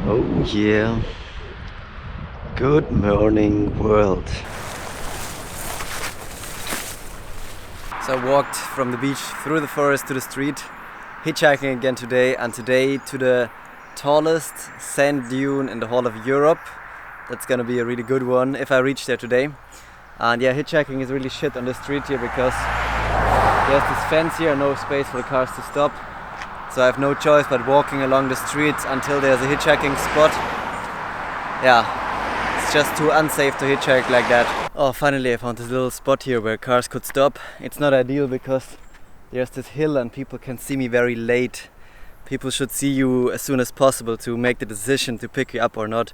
Oh yeah. Good morning, world. So I walked from the beach through the forest to the street, hitchhiking again today, and today to the tallest sand dune in the whole of Europe. That's gonna be a really good one if I reach there today. And yeah, hitchhiking is really shit on the street here because there's this fence here, no space for the cars to stop. So I have no choice but walking along the street until there's a hitchhiking spot. Yeah, it's just too unsafe to hitchhike like that. Oh, finally I found this little spot here where cars could stop. It's not ideal because there's this hill and people can see me very late. People should see you as soon as possible to make the decision to pick you up or not.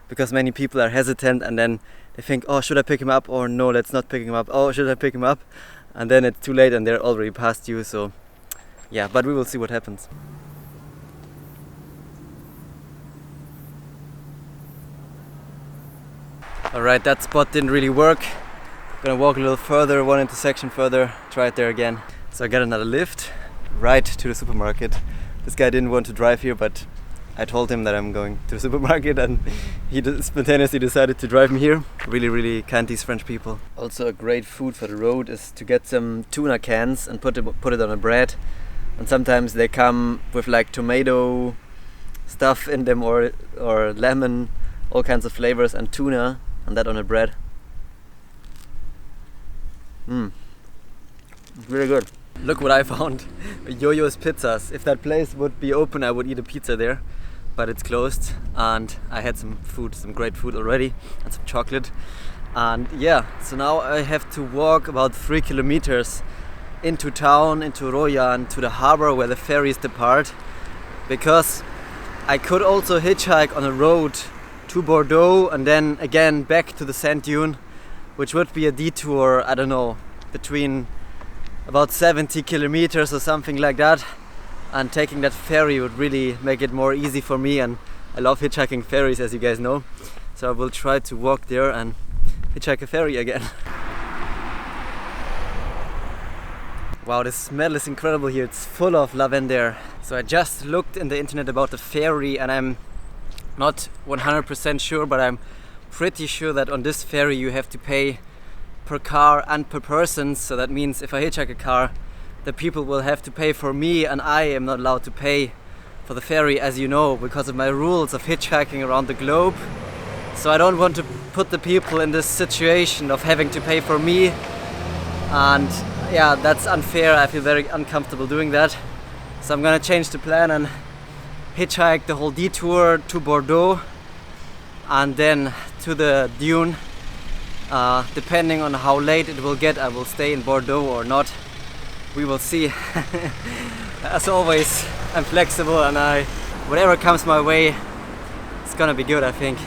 Because many people are hesitant and then they think, oh, should I pick him up? Or no, let's not pick him up. Oh, should I pick him up? And then it's too late and they're already past you. So yeah, but we will see what happens. Alright, that spot didn't really work. I'm gonna walk a little further, one intersection further, try it there again. So I got another lift right to the supermarket. This guy didn't want to drive here, but I told him that I'm going to the supermarket and he spontaneously decided to drive me here. Really kind, these French people. Also a great food for the road is to get some tuna cans and put it on a bread. And sometimes they come with like tomato stuff in them or lemon, all kinds of flavors, and tuna, and that on a bread. Really good. Look what I found. Jojo's Pizzas. If that place would be open, I would eat a pizza there. But it's closed and I had some food, some great food already, and some chocolate. And yeah, so now I have to walk about 3 kilometers into town, into Royan, to the harbor where the ferries depart, because I could also hitchhike on a road to Bordeaux and then again back to the sand dune, which would be a detour, I don't know, between about 70 kilometers or something like that. And taking that ferry would really make it more easy for me, and I love hitchhiking ferries, as you guys know. So I will try to walk there and hitchhike a ferry again. Wow, the smell is incredible here. It's full of lavender. So I just looked in the internet about the ferry and I'm not 100% sure, but I'm pretty sure that on this ferry you have to pay per car and per person. So that means if I hitchhike a car, the people will have to pay for me and I am not allowed to pay for the ferry, as you know, because of my rules of hitchhiking around the globe. So I don't want to put the people in this situation of having to pay for me, and yeah, that's unfair. I feel very uncomfortable doing that. So I'm gonna change the plan and hitchhike the whole detour to Bordeaux and then to the dune. Depending on how late it will get, I will stay in Bordeaux or not. We will see. As always, I'm flexible and whatever comes my way, it's gonna be good, I think.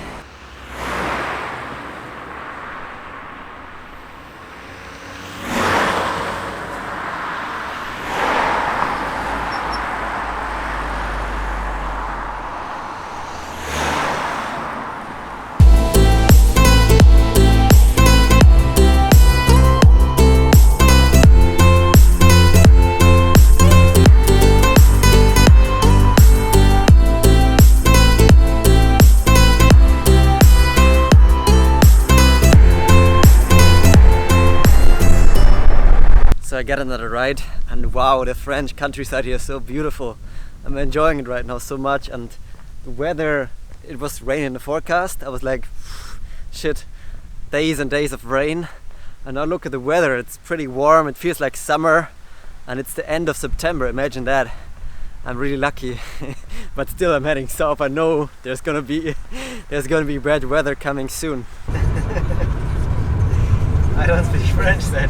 So I got another ride and wow, the French countryside here is so beautiful. I'm enjoying it right now so much, and the weather, it was raining in the forecast. I was like, shit, days and days of rain. And now look at the weather, it's pretty warm, it feels like summer and it's the end of September, imagine that. I'm really lucky, but still I'm heading south. I know there's gonna be bad weather coming soon. I don't speak French then.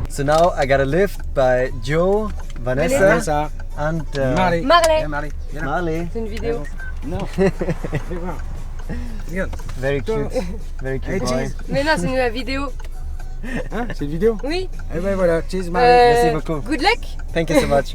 So now I got a lift by Joe, Vanessa, and Marley. Marley. Marley. C'est une vidéo. Non. Regarde. Very cute. Very cute boy. Mais non, c'est une vidéo. Hein, c'est une vidéo? Oui. Eh ben voilà, cheers Marley. Merci beaucoup. Good luck. Thank you so much.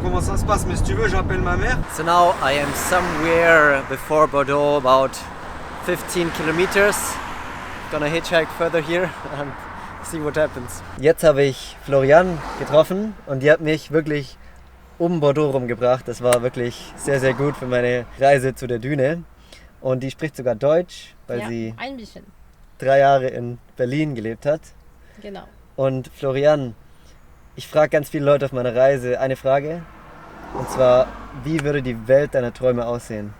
comment ça se passe, mais si tu veux, j'appelle ma mère. So now I am somewhere before Bordeaux, about 15 kilometers. Gonna hitchhike further here and see what happens. Jetzt habe ich Florian getroffen und die hat mich wirklich um Bordeaux rumgebracht. Das war wirklich sehr, sehr gut für meine Reise zu der Düne. Und die spricht sogar Deutsch, weil sie ein bisschen 3 Jahre in Berlin gelebt hat. Genau. Und Florian, ich frage ganz viele Leute auf meiner Reise eine Frage. Und zwar, wie würde die Welt deiner Träume aussehen?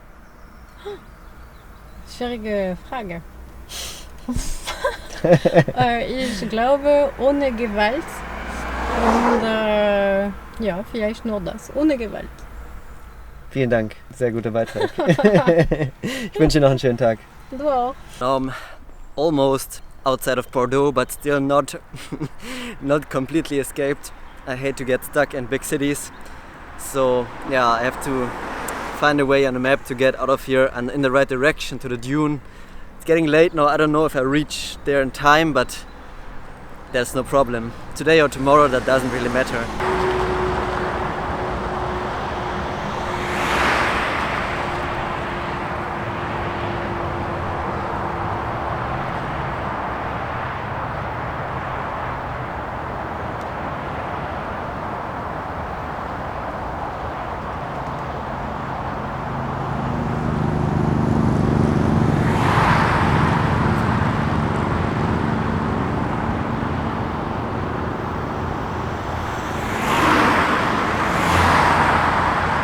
Schwierige Frage. Ich glaube, ohne Gewalt. Und ja, vielleicht nur das. Ohne Gewalt. Vielen Dank, sehr guter Beitrag. Ich wünsche dir noch einen schönen Tag. Du auch. Almost outside of Bordeaux, but still not completely escaped. I hate to get stuck in big cities. So yeah, I have to find a way on the map to get out of here and in the right direction to the dune. It's getting late now, I don't know if I reach there in time, but there's no problem. Today or tomorrow, that doesn't really matter.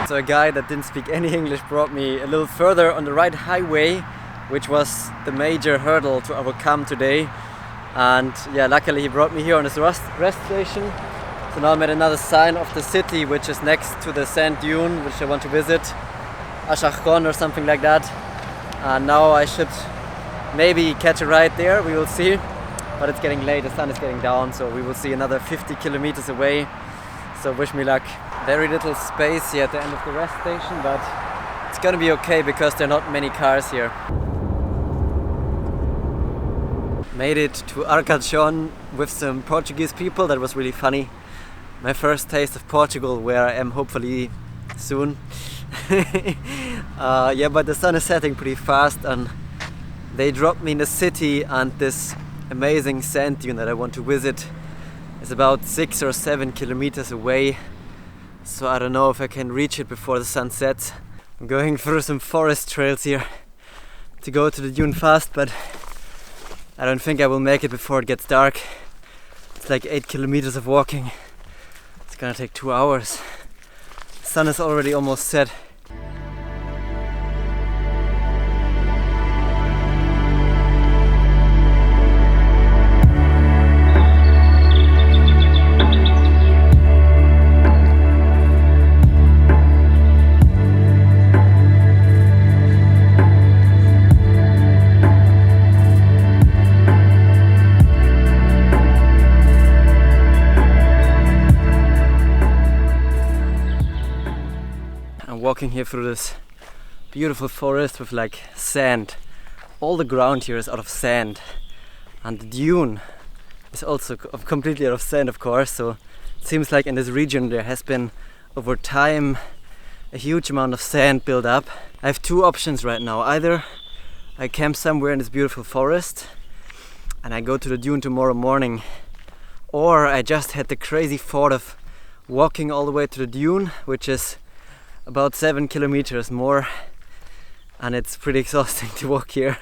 So a guy that didn't speak any English brought me a little further on the right highway, which was the major hurdle to overcome today. And yeah, luckily he brought me here on this rest station. So now I'm at another sign of the city, which is next to the sand dune, which I want to visit. Arcachon or something like that. And now I should maybe catch a ride there, we will see. But it's getting late, the sun is getting down, so we will see another 50 kilometers away. So wish me luck. Very little space here at the end of the rest station, but it's gonna be okay because there are not many cars here. Made it to Arcachon with some Portuguese people, that was really funny. My first taste of Portugal, where I am hopefully soon. Yeah, but the sun is setting pretty fast and they dropped me in the city, and this amazing sand dune that I want to visit is about 6 or 7 kilometers away. So I don't know if I can reach it before the sun sets. I'm going through some forest trails here to go to the dune fast, but I don't think I will make it before it gets dark. It's like 8 kilometers of walking. It's gonna take 2 hours. The sun is already almost set. Walking here through this beautiful forest with like sand. All the ground here is out of sand, and the dune is also completely out of sand, of course. So it seems like in this region there has been over time a huge amount of sand built up. I have 2 options right now. Either I camp somewhere in this beautiful forest and I go to the dune tomorrow morning, or I just had the crazy thought of walking all the way to the dune, which is about 7 kilometers more, and it's pretty exhausting to walk here,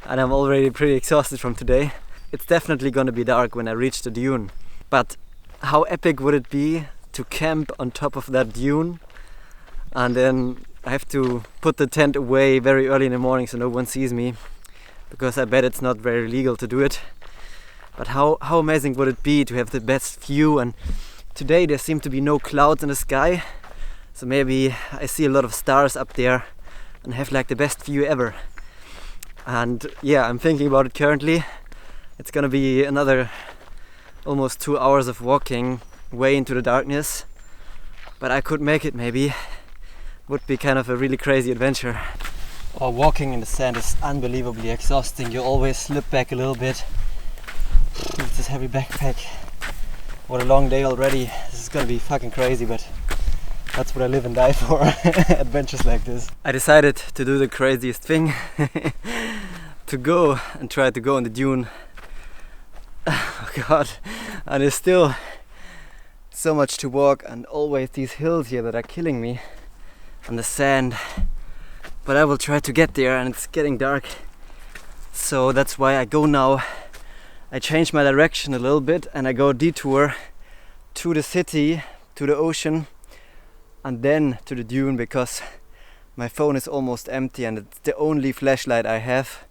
and I'm already pretty exhausted from today. It's definitely gonna be dark when I reach the dune, but how epic would it be to camp on top of that dune, and then I have to put the tent away very early in the morning so no one sees me, because I bet it's not very legal to do it. But how amazing would it be to have the best view? And today there seem to be no clouds in the sky, so maybe I see a lot of stars up there and have like the best view ever. And yeah, I'm thinking about it currently. It's gonna be another almost 2 hours of walking way into the darkness, but I could make it maybe. Would be kind of a really crazy adventure. Oh, walking in the sand is unbelievably exhausting. You always slip back a little bit with this heavy backpack. What a long day already. This is gonna be fucking crazy, but That's what I live and die for, adventures like this. I decided to do the craziest thing, to go and try to go on the dune. Oh god, and there's still so much to walk and always these hills here that are killing me and the sand. But I will try to get there, and it's getting dark. So that's why I go now. I change my direction a little bit and I go detour to the city, to the ocean, and then to the dune, because my phone is almost empty and it's the only flashlight I have.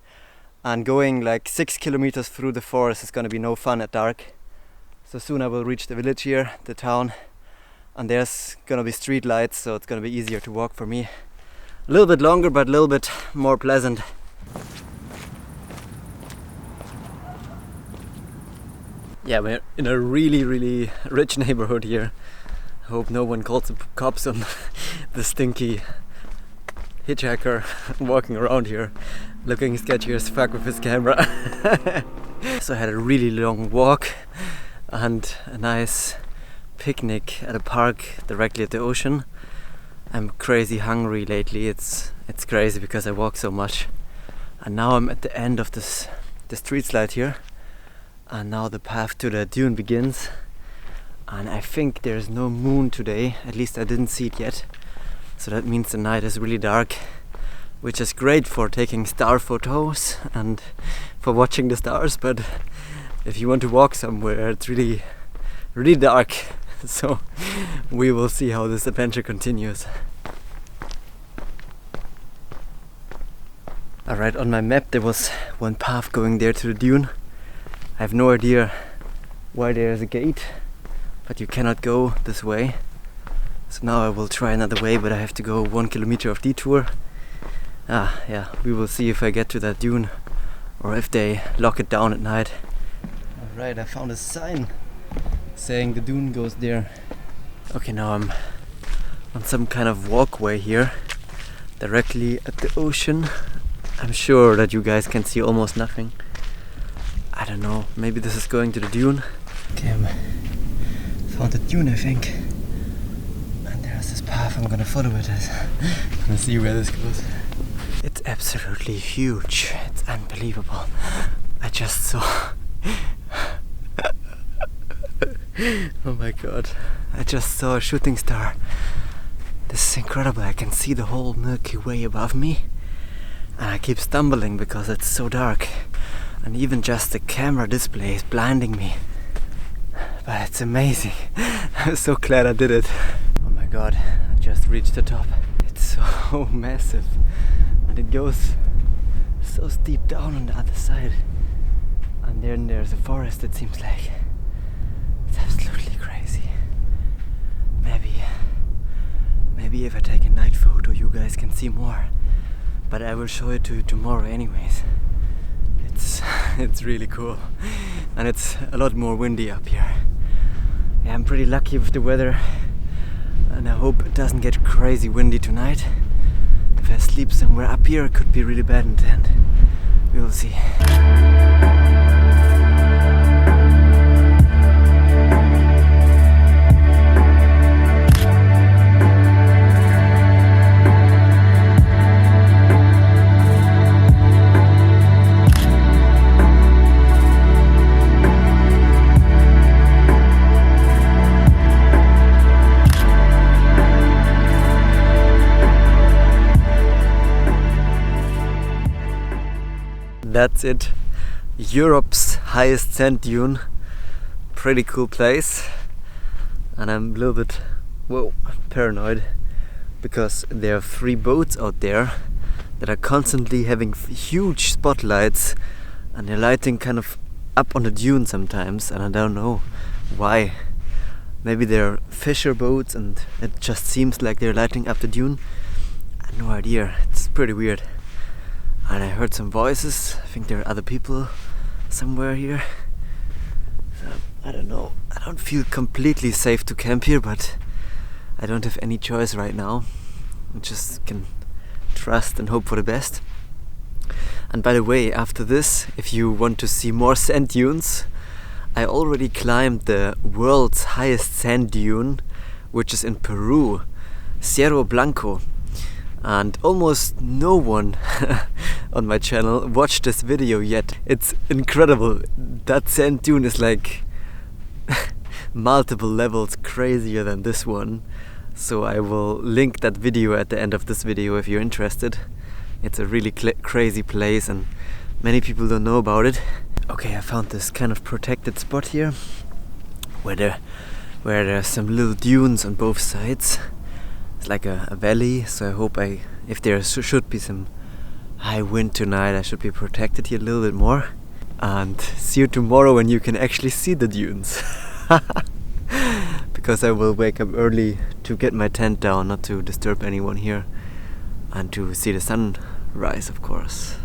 And going like 6 kilometers through the forest is gonna be no fun at dark. So soon I will reach the village here, the town, and there's gonna be street lights, so it's gonna be easier to walk for me. A little bit longer, but a little bit more pleasant. Yeah, we're in a really rich neighborhood here. I hope no one calls the cops on the stinky hitchhiker walking around here looking sketchy as fuck with his camera. So I had a really long walk and a nice picnic at a park directly at the ocean. I'm crazy hungry lately. It's crazy because I walk so much. And now I'm at the end of the street slide here, and now the path to the dune begins. And I think there's no moon today, at least I didn't see it yet. So that means the night is really dark, which is great for taking star photos and for watching the stars. But if you want to walk somewhere, it's really dark. So we will see how this adventure continues. Alright, on my map there was one path going there to the dune. I have no idea why there is a gate, but you cannot go this way. So now I will try another way, but I have to go 1 kilometer of detour. Yeah, we will see if I get to that dune or if they lock it down at night. Alright, I found a sign saying the dune goes there. Okay, now I'm on some kind of walkway here, directly at the ocean. I'm sure that you guys can see almost nothing. I don't know, maybe this is going to the dune. Okay, I found the dune, I think. And there's this path, I'm gonna follow it. I'm gonna see where this goes. It's absolutely huge, it's unbelievable. I just saw... Oh my god, I just saw a shooting star. This is incredible, I can see the whole Milky Way above me. And I keep stumbling because it's so dark. And even just the camera display is blinding me. But it's amazing. I'm so glad I did it. Oh my god, I just reached the top. It's so massive. And it goes so steep down on the other side. And then there's a forest, it seems like. It's absolutely crazy. Maybe if I take a night photo you guys can see more. But I will show it to you tomorrow anyways. It's really cool. And it's a lot more windy up here. Yeah, I'm pretty lucky with the weather. And I hope it doesn't get crazy windy tonight. If I sleep somewhere up here, it could be really bad in the tent. We will see. That's it. Europe's highest sand dune. Pretty cool place. And I'm a little bit paranoid because there are 3 boats out there that are constantly having huge spotlights, and they're lighting kind of up on the dune sometimes, and I don't know why. Maybe they're fisher boats and it just seems like they're lighting up the dune. I have no idea. It's pretty weird. And I heard some voices. I think there are other people somewhere here. So, I don't know. I don't feel completely safe to camp here, but I don't have any choice right now. I just can trust and hope for the best. And by the way, after this, if you want to see more sand dunes, I already climbed the world's highest sand dune, which is in Peru. Cerro Blanco, and almost no one on my channel watched this video yet. It's incredible. That sand dune is like multiple levels crazier than this one, so I will link that video at the end of this video if you're interested. It's a really crazy place and many people don't know about it. Okay, I found this kind of protected spot here where there are some little dunes on both sides. It's like a valley, so I hope if there should be some high wind tonight, I should be protected here a little bit more. And see you tomorrow when you can actually see the dunes. Because I will wake up early to get my tent down, not to disturb anyone here, and to see the sunrise, of course.